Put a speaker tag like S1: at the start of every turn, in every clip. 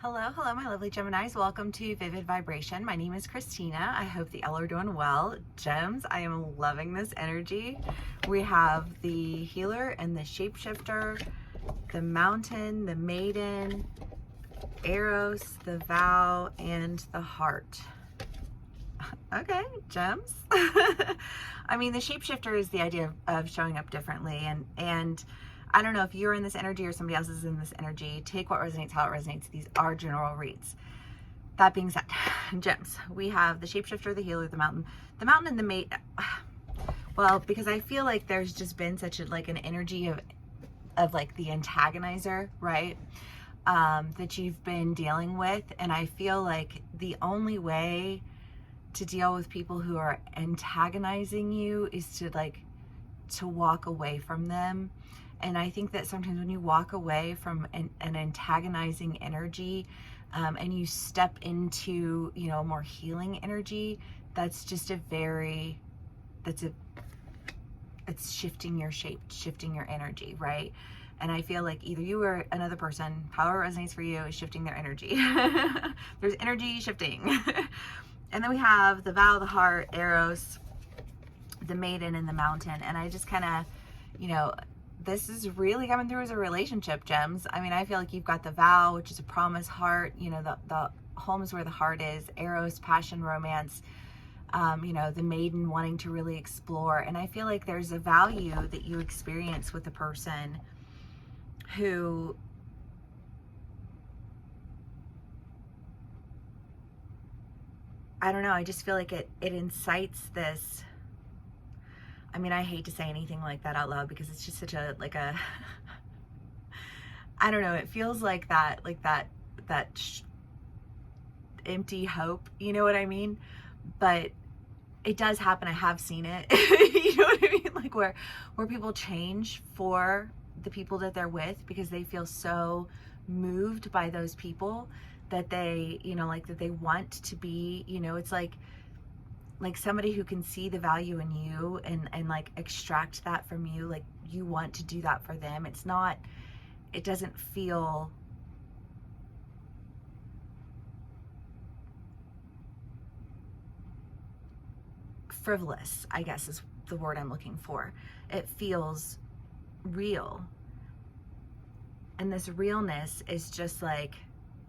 S1: Hello, my lovely Geminis. Welcome to Vivid Vibration. My name is Christina. I hope that y'all are doing well. Gems, I am loving this energy. We have the healer and the shapeshifter, the mountain, the maiden, Eros, the vow, and the heart. Okay, gems. I mean, the shapeshifter is the idea of showing up differently, and I don't know if you're in this energy or somebody else is in this energy. Take what resonates, how it resonates. These are general reads. That being said, gems, we have the shapeshifter, the healer, the mountain and the mate. Well, because I feel like there's just been such a like an energy of like the antagonizer, right? That you've been dealing with, and I feel like the only way to deal with people who are antagonizing you is to walk away from them. And I think that sometimes when you walk away from an antagonizing energy, and you step into, you know, a more healing energy, that's just it's shifting your shape, shifting your energy, right? And I feel like either you or another person, however it resonates for you, is shifting their energy. There's energy shifting. And then we have the vow, the heart, Eros, the maiden, and the mountain. And I just kind of, you know, this is really coming through as a relationship, gems. I mean, I feel like you've got the vow, which is a promise, heart, you know, the home is where the heart is, Eros, passion, romance, you know, the maiden wanting to really explore. And I feel like there's a value that you experience with a person who I don't know, I just feel like it incites this. I mean, I hate to say anything like that out loud because it's just such a, like a, I don't know, it feels like that empty hope, you know what I mean? But it does happen. I have seen it. You know what I mean? Like where people change for the people that they're with because they feel so moved by those people that they, you know, like that they want to be, you know, it's like somebody who can see the value in you and like extract that from you, like you want to do that for them. It doesn't feel frivolous, I guess is the word I'm looking for. It feels real. And this realness is just like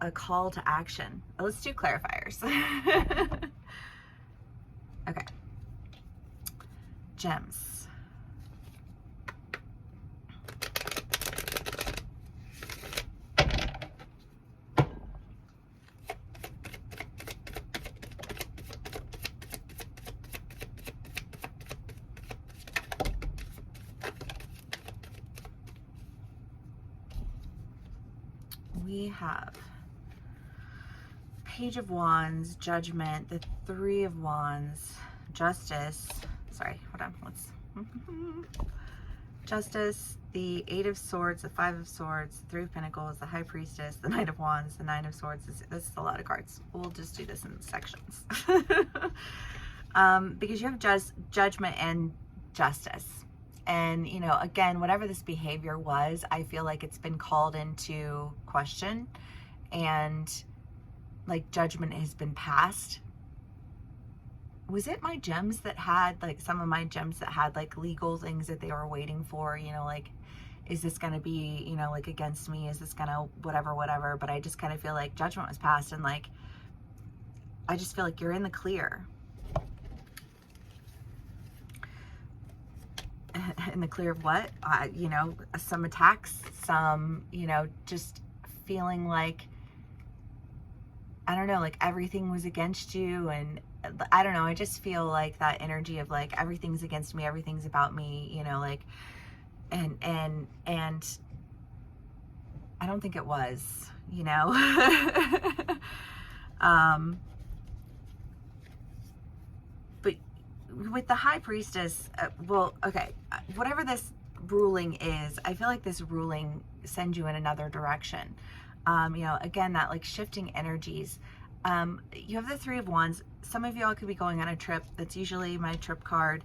S1: a call to action. Let's do clarifiers. Okay. Gems. We have Page of Wands, Judgment, the Three of Wands, Justice, sorry, hold on, let's, Justice, the Eight of Swords, the Five of Swords, the Three of Pentacles, the High Priestess, the Knight of Wands, the Nine of Swords. This is a lot of cards. We'll just do this in sections. Because you have Judgment and Justice. And, you know, again, whatever this behavior was, I feel like it's been called into question and like judgment has been passed. Was it my gems that had like some of my gems that had like legal things that they were waiting for, you know, like, is this going to be, you know, like against me? Is this going to whatever? But I just kind of feel like judgment was passed and like, I just feel like you're in the clear. In the clear of what? You know, some attacks, some, you know, just feeling like, I don't know, like everything was against you. And I don't know, I just feel like that energy of like, everything's against me, everything's about me, you know, like, and I don't think it was, you know. But with the High Priestess, well, okay, whatever this ruling is, I feel like this ruling sends you in another direction. You know, again, that like shifting energies. You have the Three of Wands. Some of y'all could be going on a trip. That's usually my trip card.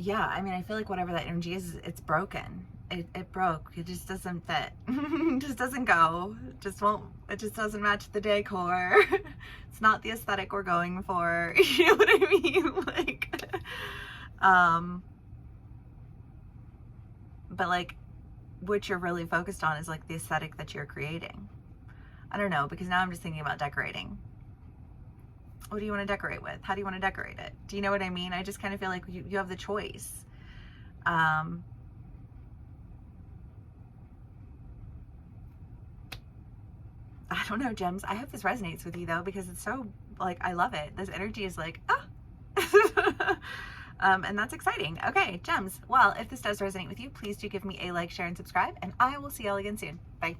S1: yeah, I mean, I feel like whatever that energy is, it's broken. It broke. It just doesn't fit. It just doesn't go. It just won't. It just doesn't match the decor. It's not the aesthetic we're going for. You know what I mean? Like, but like, what you're really focused on is like the aesthetic that you're creating. I don't know, because now I'm just thinking about decorating. What do you want to decorate with? How do you want to decorate it? Do you know what I mean? I just kind of feel like you have the choice. I don't know, Gems. I hope this resonates with you though, because it's so, like, I love it. This energy is like, ah. And that's exciting. Okay, Gems. Well, if this does resonate with you, please do give me a like, share, and subscribe, and I will see y'all again soon. Bye.